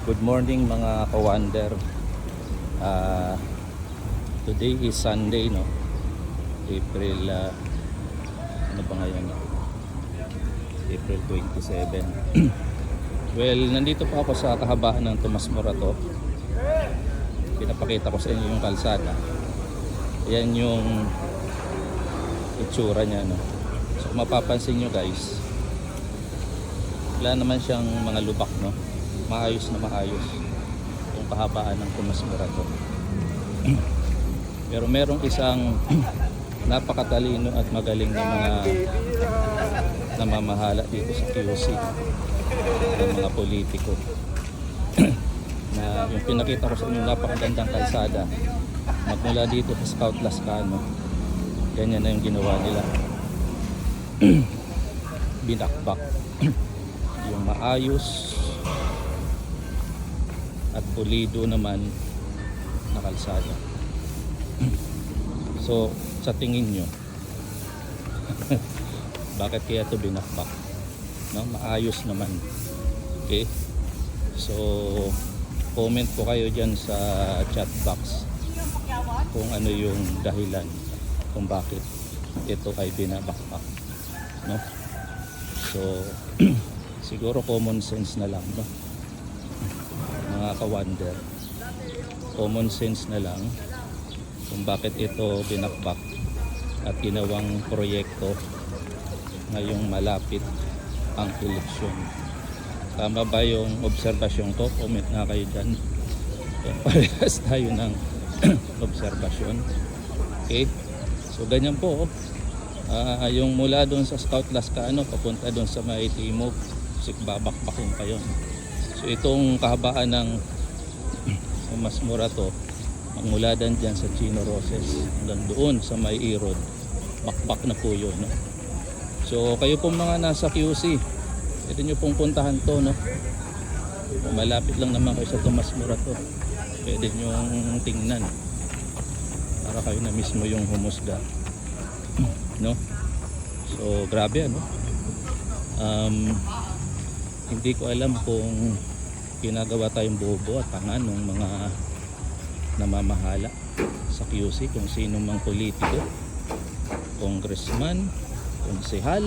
Good morning mga ka-wonder. Today is Sunday, no? April ano ba ngayon? April 27. Well, nandito pa ako sa kahabaan ng Tomas Morato. Pinapakita ko sa inyo yung kalsada. Yan yung itsura niya, no? So mapapansin nyo guys, wala naman siyang mga lubak, no? Maayos na maayos yung kahabaan ng Tomas Morato. Pero merong isang napakatalino at magaling na mga namamahala dito sa QC, ng mga politiko. Na yung pinakita ko sa inyo napakagandang kalsada magmula dito sa Scout Lascano, ganyan na yung ginawa nila. Binakbak yung maayos at pulido naman na kalsada. So sa tingin nyo, bakit kaya ito binakbak? No? Maayos naman. Okay, so comment po kayo dyan sa chat box kung ano yung dahilan kung bakit ito ay binabakbak, no? So siguro common sense na lang, no? Mga ka-wonder, common sense na lang kung bakit ito binakbak at ginawang proyekto ngayong malapit ang eleksyon. Tama ba yung obserbasyon ko? Comment na kayo dyan. Parehas tayo ng obserbasyon. Okay, so ganyan po. Yung mula doon sa Scout Lascano papunta doon sa may Timog, babakbakin pa yun. So itong kahabaan ng Tomas Morato, magmula dyan sa Chino Roses hanggang doon sa may Irod, bakbak na po yun, no? So kayo pong mga nasa QC, ito nyo pong puntahan to, no? Kung malapit lang naman kayo sa Tomas Morato, pwede nyo tingnan para kayo na mismo yung humusga, no? So grabe, ano? Hindi ko alam kung ginagawa tayong bobo at tanga ng mga namamahala sa QC, kung sino mang politiko, congressman, konsehal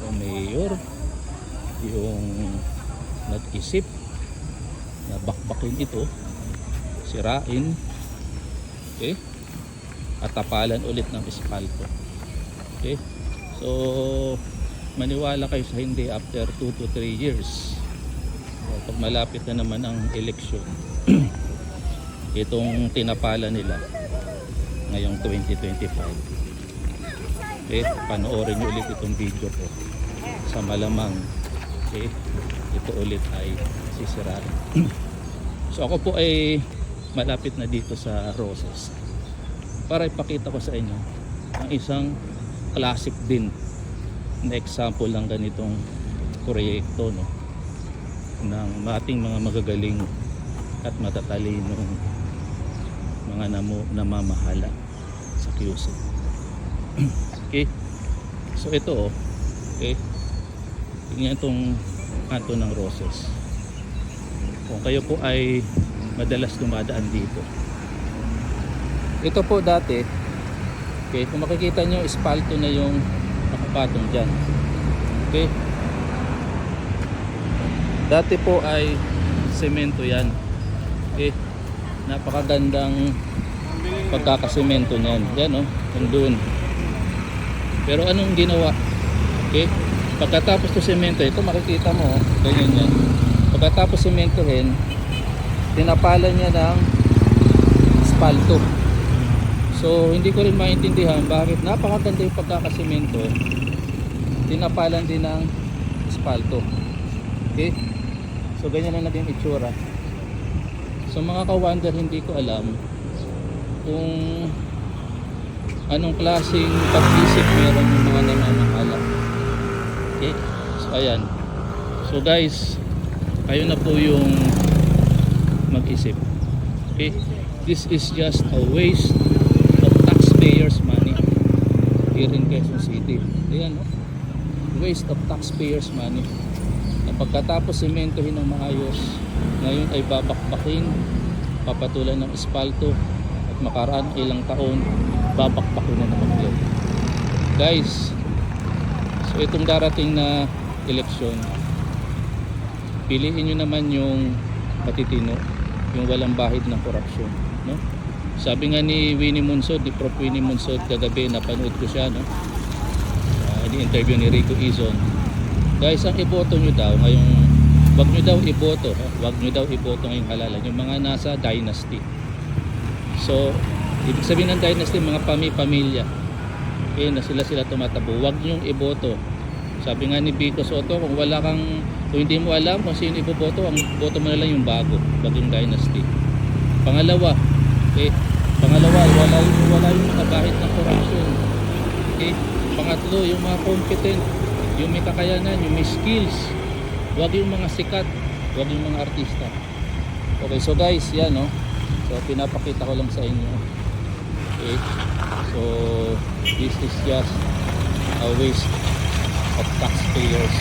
o mayor, yung nag-isip na bakbakin ito, sirain, okay, at tapalan ulit ng espalto. Okay, so maniwala kayo sa hindi after 2 to 3 years, pag malapit na naman ang eleksyon, itong tinapala nila ngayong 2025, okay, panoorin nyo ulit itong video ko sa malamang, okay, ito ulit ay sisirain. So ako po ay malapit na dito sa Roses para ipakita ko sa inyo ang isang classic din na example ng ganitong proyekto, no, ng ating mga magagaling at matatalinong mga namamahala sa QC. Okay, so ito, okay, tingnan itong kanto ng Roses. Kung kayo po ay madalas dumadaan dito, ito po dati, okay, kung makikita nyo, espalto na yung nakapatong dyan. Okay, dati po ay semento yan. Okay, napakagandang pagkakasemento niyan. Yan, oh, doon. Pero anong ginawa? Okay, pagkatapos to semento, ito makikita mo, oh, ganyan yan. Pagkatapos sementohin, tinapalan niya ng espalto. So hindi ko rin maintindihan bakit napakaganda yung pagkakasemento, tinapalan din ng espalto. Okay, so ganyan na naging itsura. So mga ka-wonder, hindi ko alam kung anong klaseng pag-isip meron yung mga namamahala. Okay, so ayan. So guys, kayo na po yung mag-isip. Okay, this is just a waste of taxpayers money here in Quezon City. Ayan, no? Waste of taxpayers money. na pagkatapos sementohin ng maayos, ngayon ay babakbakin, papatulan ng espalto, at makaraan ilang taon, babakbakin na naman yun. Guys, so itong darating na eleksyon, piliin nyo naman yung matitino, yung walang bahid ng korupsyon, no? Sabi nga ni Winnie Monsod, di Prof. Winnie Monsod, kagabi napanood ko siya, no? Ini-interview ni Rico Izon. Guys, ang iboto nyo daw ngayong, wag nyo daw iboto, wag nyo daw iboto ngayong halalan yung mga nasa dynasty. So ibig sabihin ng dynasty, mga pamilya, okay, na sila tumatabo, wag nyo iboto. Sabi nga ni Vico Soto, kung hindi mo alam kung sino iboboto, ang boto mo na lang yung bago, bagong dynasty. Pangalawa, wala yung mga bahid ng corruption. Okay? Pangatlo, yung mga competent, yung may kakayanan, yung may skills. Huwag yung mga sikat, huwag yung mga artista. Okay, so guys, yan, no? So pinapakita ko lang sa inyo. Okay? So this is just a waste of taxpayers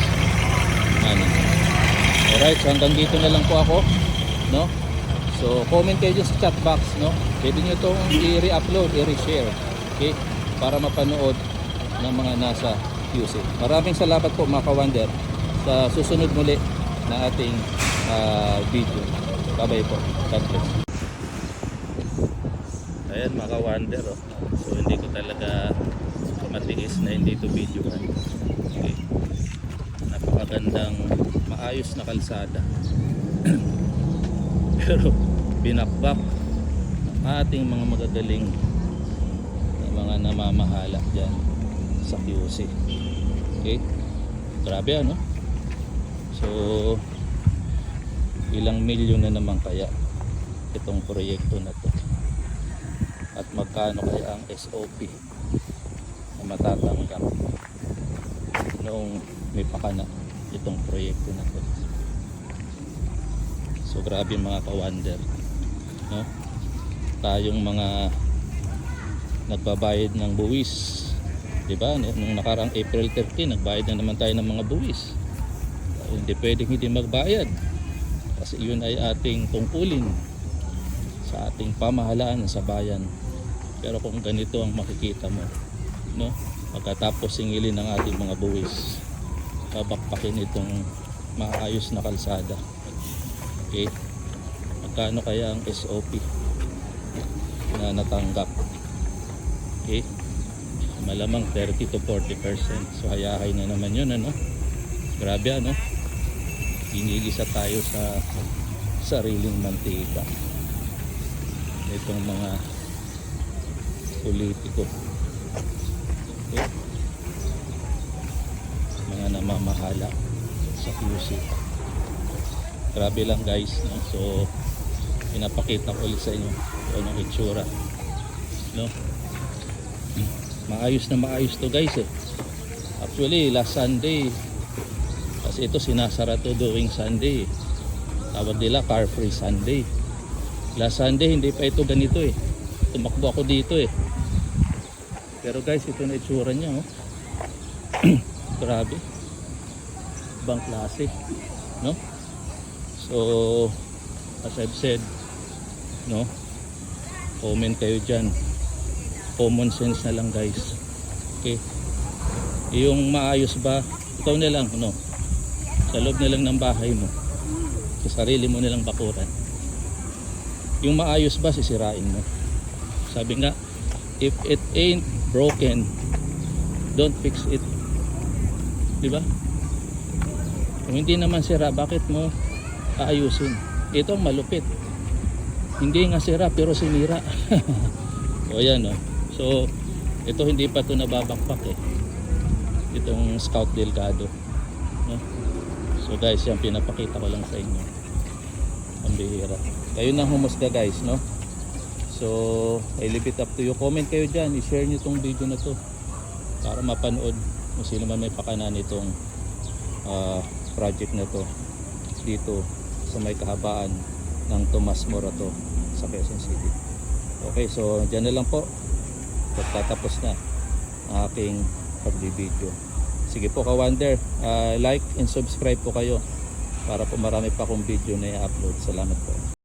money. Alright, so hanggang dito na lang po ako, no? So comment kayo dyan sa chat box, no? Pwede nyo itong i-re-upload, i-re-share, okay? Para mapanood ng mga nasa QC. Maraming salamat po mga ka-wonder sa susunod muli na ating video. Bye-bye po. God bless. Ayan mga ka-wonder, oh. So hindi ko talaga matiis na hindi ito video kan. Okay. Napakagandang maayos na kalsada. Pero binakbak ng ating mga magagaling na mga namamahala dyan sa QC. Okay? Grabe ano? So ilang milyon na naman kaya itong proyekto na to, at magkano kaya ang SOP na matatanggap noong may pakana itong proyekto na to. So grabe mga ka-wonder, no? Tayong mga nagbabayad ng buwis, diba? Nung nakarang April 13, nagbayad na naman tayo ng mga buwis. Hindi pwedeng hindi magbayad kasi yun ay ating tungkulin sa ating pamahalaan sa bayan. Pero kung ganito ang makikita mo, no? Pagkatapos singilin ng ating mga buwis, babakpakin itong maayos na kalsada. Okay, magkano kaya ang SOP na natanggap? Okay, malamang 30 to 40%. So hayahay na naman yun, ano? Grabe ano? Ginigisa tayo sa sariling mantika itong mga politiko, okay? Mga namamahala sa QC. Grabe lang guys, no? So pinapakita ko ulit sa inyo kung anong itsura, no? Maayos na maayos to guys eh. Actually last Sunday, kasi ito sinasara to during Sunday, tawag nila car free Sunday. Last Sunday hindi pa ito ganito eh, tumakbo ako dito eh. Pero guys, ito na itsura niya, oh. Grabe, ibang klase, no? So as I've said, no, comment kayo dyan, common sense na lang guys, okay? Yung maayos ba, ikaw na lang, no, sa loob na lang ng bahay mo, sa sarili mo na lang bakuran. Yung maayos ba, sisirain mo. Sabi nga, if it ain't broken, don't fix it, diba? Kung hindi naman sira, bakit mo aayusin? Ito ang malupit, hindi nga sira pero sinira. O yan, no? So ito hindi pa ito nababakpak eh, itong Scout Delgado, no? So guys, yan pinapakita ko lang sa inyo, ang bihira. Kayo na humusga guys, no? So I leave it up to you. Comment kayo dyan, i-share nyo itong video na to para mapanood kung sino man may pakanan itong project na to dito sa may kahabaan ng Tomas Morato sa Quezon City. Okay, so dyan na lang po, pagtatapos na ang aking pag-video. Sige po ka-wonder, like and subscribe po kayo para po marami pa akong video na i-upload. Salamat po.